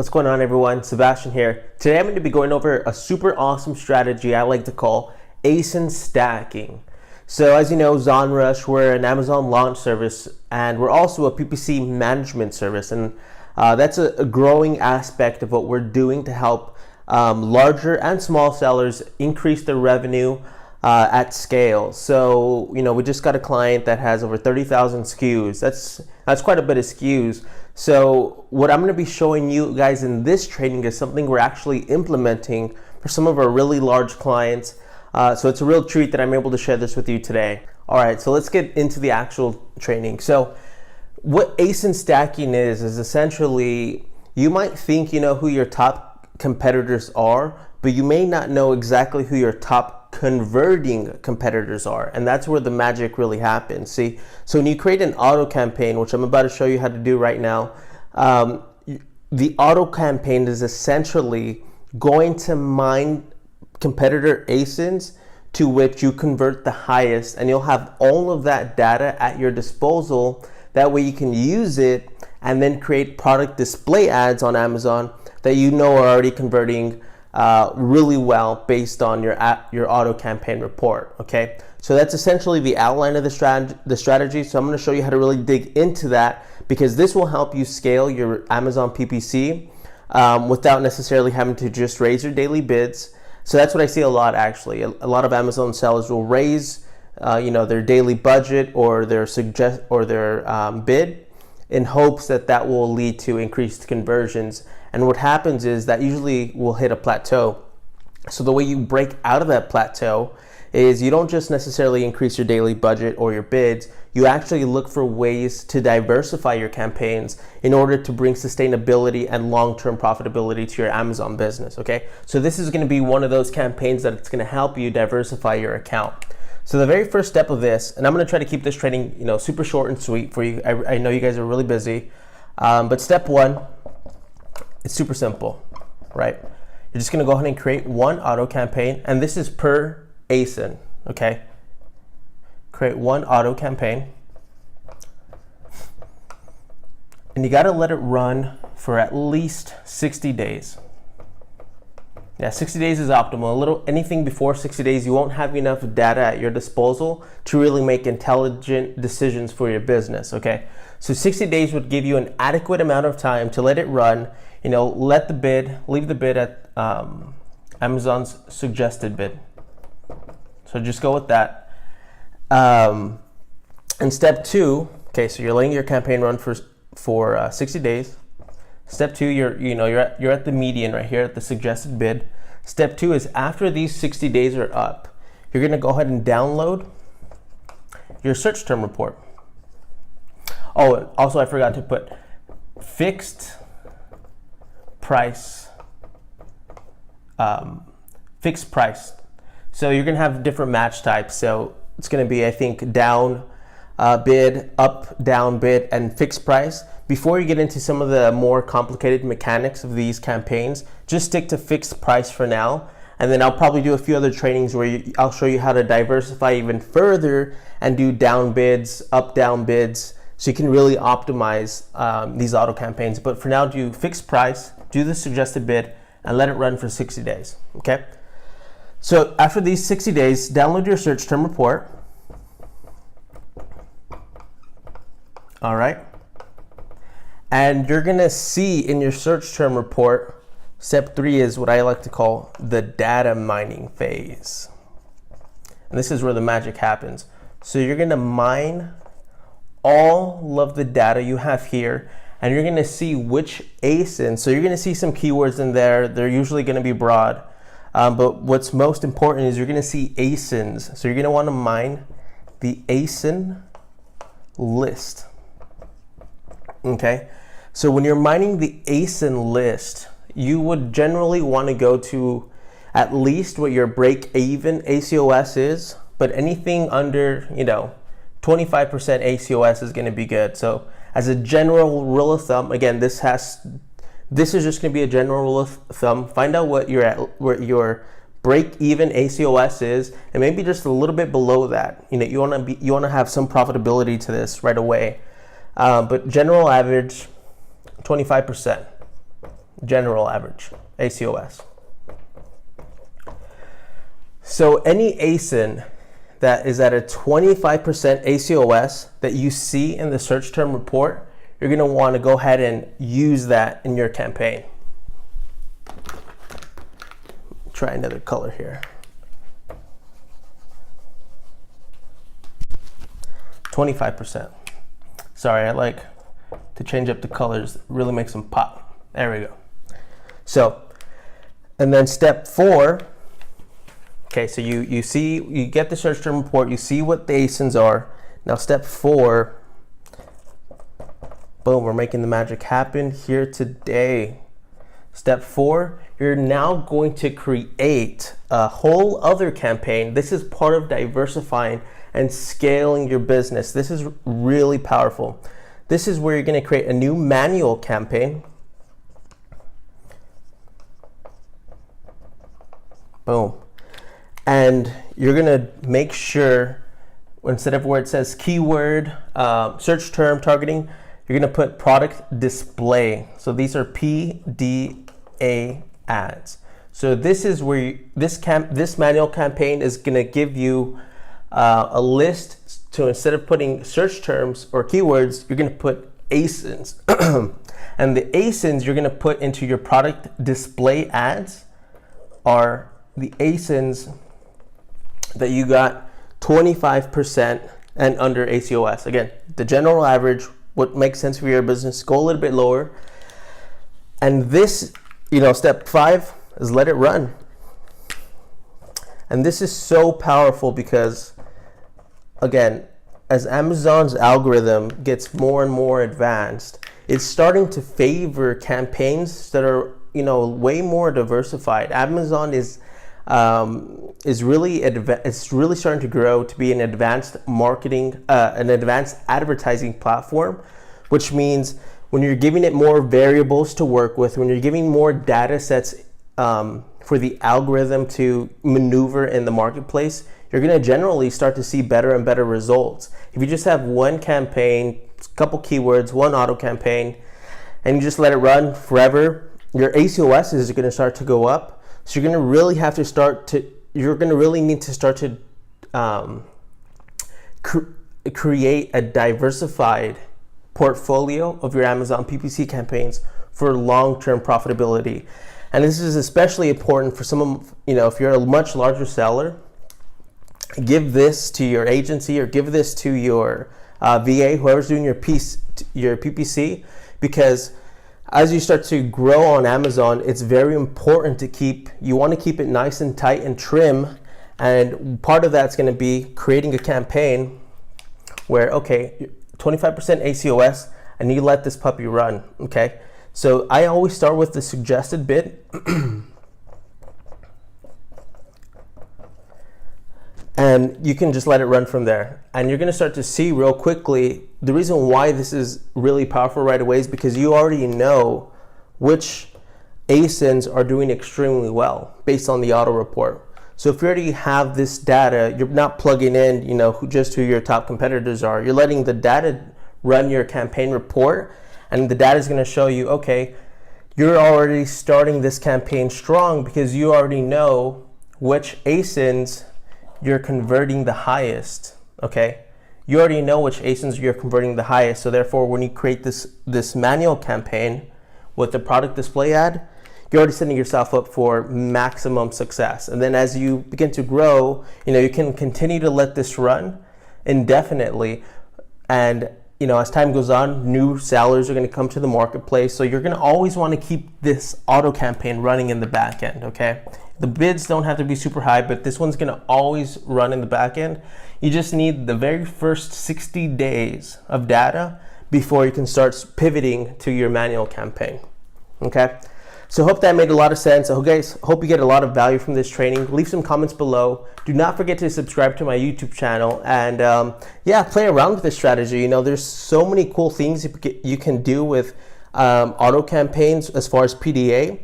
What's going on, everyone? Sebastian here. Today I'm going to be going over a super awesome strategy I like to call ASIN stacking. So as you know, Zonrush, we're an Amazon launch service and we're also a PPC management service, and that's a growing aspect of what we're doing to help larger and small sellers increase their revenue at scale. So, we just got a client that has over 30,000 SKUs. That's quite a bit of SKUs. So what I'm going to be showing you guys in this training is something we're actually implementing for some of our really large clients. So it's a real treat that I'm able to share this with you today. All right, so let's get into the actual training. So what ASIN stacking is essentially, you might think you know who your top competitors are, but you may not know exactly who your top converting competitors are, and that's where the magic really happens. See, so when you create an auto campaign, which I'm about to show you how to do right now, the auto campaign is essentially going to mine competitor ASINs to which you convert the highest, and you'll have all of that data at your disposal. That way you can use it and then create product display ads on Amazon that you know are already converting really well based on your auto campaign report. Okay, so that's essentially the outline of the strategy. So I'm going to show you how to really dig into that, because this will help you scale your Amazon PPC without necessarily having to just raise your daily bids. So that's what I see a lot, actually. A lot of Amazon sellers will raise their daily budget or their bid in hopes that will lead to increased conversions. And what happens is that usually will hit a plateau. So the way you break out of that plateau is you don't just necessarily increase your daily budget or your bids, you actually look for ways to diversify your campaigns in order to bring sustainability and long-term profitability to your Amazon business, okay? So this is gonna be one of those campaigns that it's gonna help you diversify your account. So the very first step of this, and I'm gonna try to keep this training super short and sweet for you. I know you guys are really busy, but step one, it's super simple, right? You're just gonna go ahead and create one auto campaign, and this is per ASIN, okay? Create one auto campaign, and you gotta let it run for at least 60 days. Yeah, 60 days is optimal. Anything before 60 days, you won't have enough data at your disposal to really make intelligent decisions for your business, okay? So 60 days would give you an adequate amount of time to let it run. Leave the bid at Amazon's suggested bid. So just go with that. And step two, okay, so you're letting your campaign run for 60 days. Step two, you're at the median right here at the suggested bid. Step two is after these 60 days are up, you're gonna go ahead and download your search term report. Oh, also I forgot to put fixed price. So you're gonna have different match types. So it's gonna be, I think, down bid, up, down bid, and fixed price. Before you get into some of the more complicated mechanics of these campaigns, just stick to fixed price for now. And then I'll probably do a few other trainings where I'll show you how to diversify even further and do down bids, up, down bids, so you can really optimize these auto campaigns. But for now, do fixed price, do the suggested bid, and let it run for 60 days, okay? So after these 60 days, download your search term report. All right. And you're gonna see in your search term report, step three is what I like to call the data mining phase. And this is where the magic happens. So you're gonna mine all of the data you have here, and you're gonna see which ASIN. So you're gonna see some keywords in there. They're usually gonna be broad. But what's most important is you're gonna see ASINs. So you're gonna wanna mine the ASIN list. Okay, so when you're mining the ASIN list, you would generally want to go to at least what your break-even ACoS is, but anything under 25% ACoS is going to be good. So as a general rule of thumb, again, this is just going to be a general rule of thumb. Find out what your break-even ACoS is, and maybe just a little bit below that. You want to have some profitability to this right away. But general average, 25%. general average, ACoS. So any ASIN that is at a 25% ACoS that you see in the search term report, you're going to want to go ahead and use that in your campaign. Try another color here. 25%. Sorry, I like to change up the colors. It really makes them pop. There we go. So, and then step 4. Okay, so you get the search term report, you see what the ASINs are. Now step 4, boom, we're making the magic happen here today. Step 4, you're now going to create a whole other campaign. This is part of diversifying and scaling your business. This is really powerful. This is where you're going to create a new manual campaign. Boom. And you're going to make sure, instead of where it says keyword, search term targeting, you're going to put product display. So these are PDA ads. So this is where this manual campaign is going to give you a list to, instead of putting search terms or keywords, you're going to put ASINs. And the ASINs you're going to put into your product display ads are the ASINs that you got 25% and under ACoS. Again, the general average, what makes sense for your business, go a little bit lower. And this, step 5 is let it run. And this is so powerful because, again, as Amazon's algorithm gets more and more advanced, it's starting to favor campaigns that are, way more diversified. Amazon is really it's really starting to grow to be an advanced marketing, an advanced advertising platform, which means when you're giving it more variables to work with, when you're giving more data sets for the algorithm to maneuver in the marketplace, you're going to generally start to see better and better results. If you just have one campaign, a couple keywords, one auto campaign, and you just let it run forever, your ACoS is going to start to go up. So you're going to really need to start to create a diversified portfolio of your Amazon PPC campaigns for long-term profitability. And this is especially important for some, if you're a much larger seller, give this to your agency or give this to your VA, whoever's doing your PPC, because as you start to grow on Amazon, it's very important to you want to keep it nice and tight and trim. And part of that's going to be creating a campaign where, okay, 25% ACoS, and you let this puppy run, okay? So I always start with the suggested bid. And you can just let it run from there. And you're going to start to see real quickly, the reason why this is really powerful right away is because you already know which ASINs are doing extremely well based on the auto report. So if you already have this data, you're not plugging in, just who your top competitors are. You're letting the data run your campaign report, and the data is going to show you, okay, you're already starting this campaign strong because you already know which ASINs you're converting the highest, okay? You already know which ASINs you're converting the highest, so therefore when you create this manual campaign with the product display ad, you're already setting yourself up for maximum success. And then as you begin to grow, you can continue to let this run indefinitely. And as time goes on, new sellers are going to come to the marketplace. So you're going to always want to keep this auto campaign running in the back end, okay? The bids don't have to be super high, but this one's going to always run in the back end. You just need the very first 60 days of data before you can start pivoting to your manual campaign, okay? So I hope that made a lot of sense. I hope you get a lot of value from this training. Leave some comments below. Do not forget to subscribe to my YouTube channel, and play around with this strategy. There's so many cool things you can do with auto campaigns as far as PDA.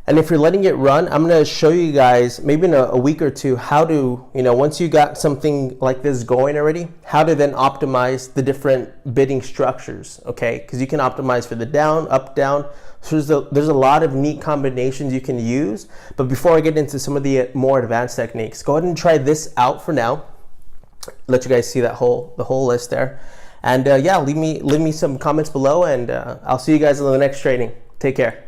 And if you're letting it run, I'm going to show you guys maybe in a week or two how to, once you got something like this going already, how to then optimize the different bidding structures, okay? Because you can optimize for the down, up, down. So there's a lot of neat combinations you can use. But before I get into some of the more advanced techniques, go ahead and try this out for now. Let you guys see the whole list there. And yeah, leave me some comments below, and I'll see you guys in the next trading. Take care.